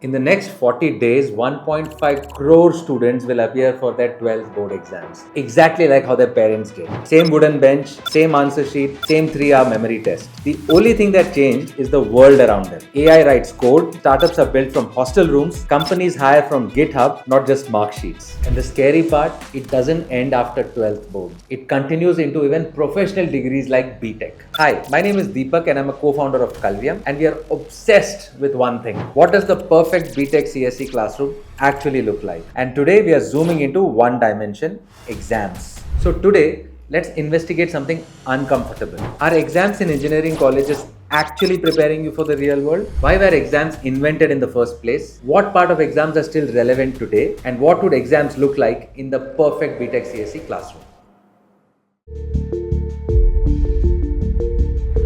In the next 40 days, 1.5 crore students will appear for their 12th board exams. Exactly like how their parents did. Same wooden bench, same answer sheet, same 3-hour memory test. The only thing that changed is the world around them. AI writes code, startups are built from hostel rooms, companies hire from GitHub, not just mark sheets. And the scary part, it doesn't end after 12th board. It continues into even professional degrees like BTech. Hi, my name is Deepak and I'm a co-founder of Kalvium, and we are obsessed with one thing. What does the perfect BTech CSE classroom actually look like? And today we are zooming into one dimension: exams. So today, let's investigate something uncomfortable. Are exams in engineering colleges actually preparing you for the real world? Why were exams invented in the first place? What part of exams are still relevant today? And what would exams look like in the perfect BTech CSE classroom?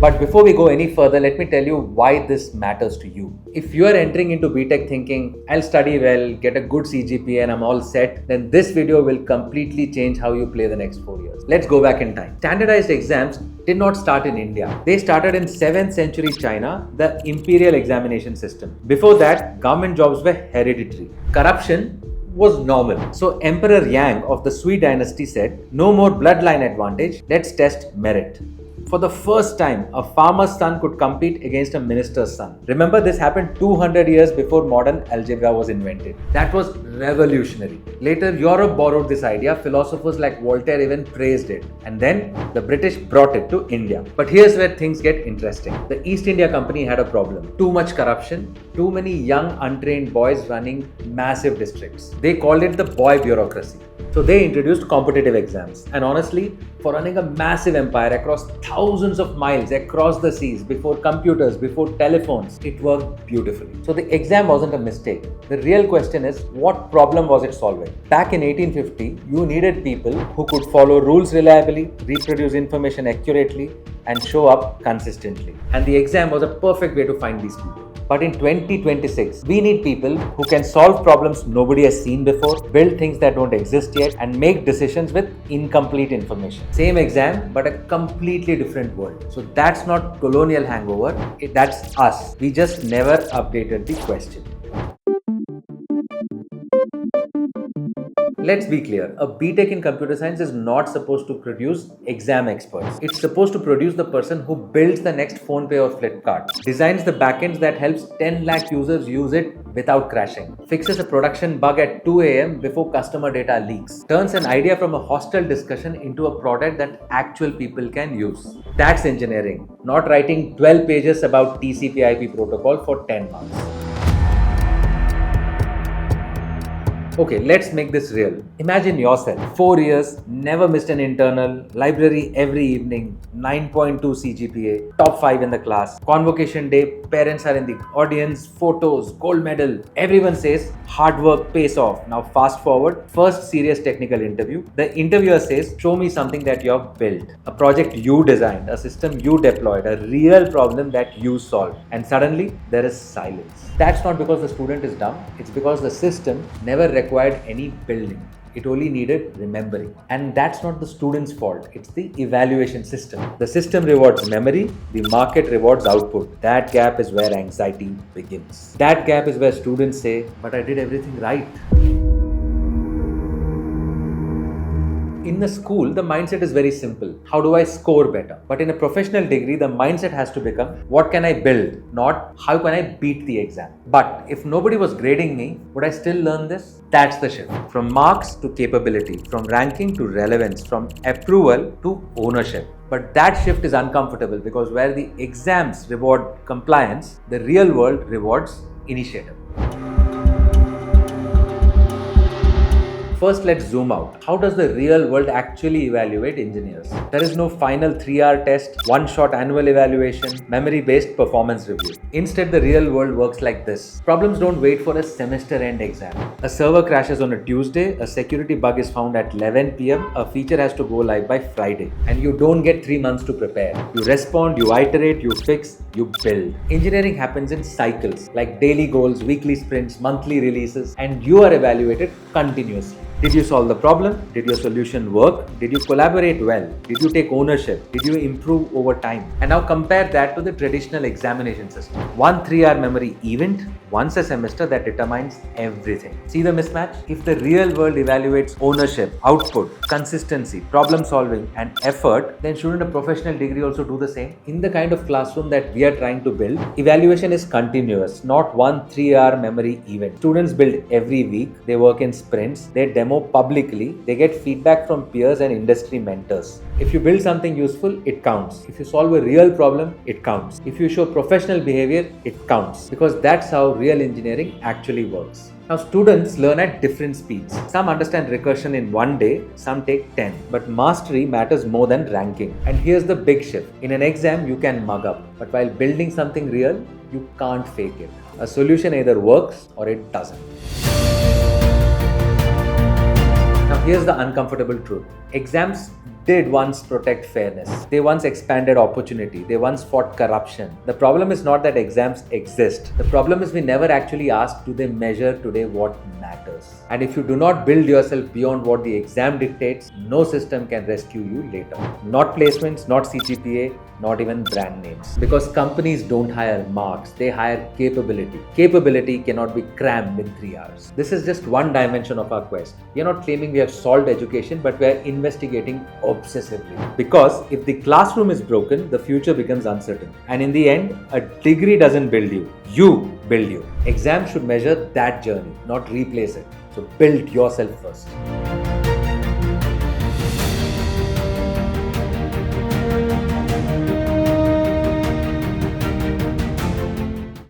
But before we go any further, let me tell you why this matters to you. If you are entering into BTech thinking, I'll study well, get a good CGPA and I'm all set, then this video will completely change how you play the next 4 years. Let's go back in time. Standardized exams did not start in India. They started in 7th century China, the imperial examination system. Before that, government jobs were hereditary. Corruption was normal. So Emperor Yang of the Sui dynasty said, no more bloodline advantage, let's test merit. For the first time, a farmer's son could compete against a minister's son. Remember, this happened 200 years before modern algebra was invented. That was revolutionary. Later, Europe borrowed this idea. Philosophers like Voltaire even praised it. And then, the British brought it to India. But here's where things get interesting. The East India Company had a problem. Too much corruption, too many young untrained boys running massive districts. They called it the boy bureaucracy. So they introduced competitive exams. And honestly, for running a massive empire across thousands of miles, across the seas, before computers, before telephones, it worked beautifully. So the exam wasn't a mistake. The real question is, what problem was it solving? Back in 1850, you needed people who could follow rules reliably, reproduce information accurately, and show up consistently. And the exam was a perfect way to find these people. But in 2026, we need people who can solve problems nobody has seen before, build things that don't exist yet, and make decisions with incomplete information. Same exam, but a completely different world. So that's not colonial hangover, that's us. We just never updated the question. Let's be clear, a BTech in computer science is not supposed to produce exam experts. It's supposed to produce the person who builds the next PhonePe or Flipkart, designs the backends that helps 10 lakh users use it without crashing, fixes a production bug at 2 a.m. before customer data leaks, turns an idea from a hostel discussion into a product that actual people can use. That's engineering, not writing 12 pages about TCP/IP protocol for 10 marks. Okay, let's make this real. Imagine yourself, 4 years, never missed an internal, library every evening, 9.2 CGPA, top 5 in the class. Convocation day, parents are in the audience, photos, gold medal. Everyone says, hard work pays off. Now fast forward, first serious technical interview. The interviewer says, show me something that you have built. A project you designed, a system you deployed, a real problem that you solved. And suddenly, there is silence. That's not because the student is dumb, it's because the system never required any building. It only needed remembering. And that's not the student's fault, it's the evaluation system. The system rewards memory, the market rewards output. That gap is where anxiety begins. That gap is where students say, but I did everything right. In the school, the mindset is very simple. How do I score better? But in a professional degree, the mindset has to become, what can I build? Not, how can I beat the exam? But if nobody was grading me, would I still learn this? That's the shift. From marks to capability, from ranking to relevance, from approval to ownership. But that shift is uncomfortable because where the exams reward compliance, the real world rewards initiative. First, let's zoom out. How does the real world actually evaluate engineers? There is no final 3-hour test, one-shot annual evaluation, memory-based performance review. Instead, the real world works like this. Problems don't wait for a semester-end exam. A server crashes on a Tuesday, a security bug is found at 11 p.m., a feature has to go live by Friday. And you don't get 3 months to prepare. You respond, you iterate, you fix, you build. Engineering happens in cycles, like daily goals, weekly sprints, monthly releases, and you are evaluated continuously. Did you solve the problem? Did your solution work? Did you collaborate well? Did you take ownership? Did you improve over time? And now compare that to the traditional examination system. One 3-hour memory event once a semester that determines everything. See the mismatch? If the real world evaluates ownership, output, consistency, problem solving, and effort, then shouldn't a professional degree also do the same? In the kind of classroom that we are trying to build, evaluation is continuous, not one 3-hour memory event. Students build every week, they work in sprints, they demo publicly, they get feedback from peers and industry mentors. If you build something useful, it counts. If you solve a real problem, it counts. If you show professional behavior, it counts. Because that's how real engineering actually works. Now, students learn at different speeds. Some understand recursion in one day, some take 10. But mastery matters more than ranking. And here's the big shift. In an exam, you can mug up. But while building something real, you can't fake it. A solution either works or it doesn't. Now, here's the uncomfortable truth. Exams did once protect fairness. They once expanded opportunity. They once fought corruption. The problem is not that exams exist. The problem is we never actually ask, do they measure today what matters? And if you do not build yourself beyond what the exam dictates, no system can rescue you later. Not placements, not CGPA, not even brand names. Because companies don't hire marks, they hire capability. Capability cannot be crammed in 3 hours. This is just one dimension of our quest. We are not claiming we have solved education, but we are investigating obsessively. Because if the classroom is broken, the future becomes uncertain. And in the end, a degree doesn't build you. You build you. Exams should measure that journey, not replace it. So build yourself first.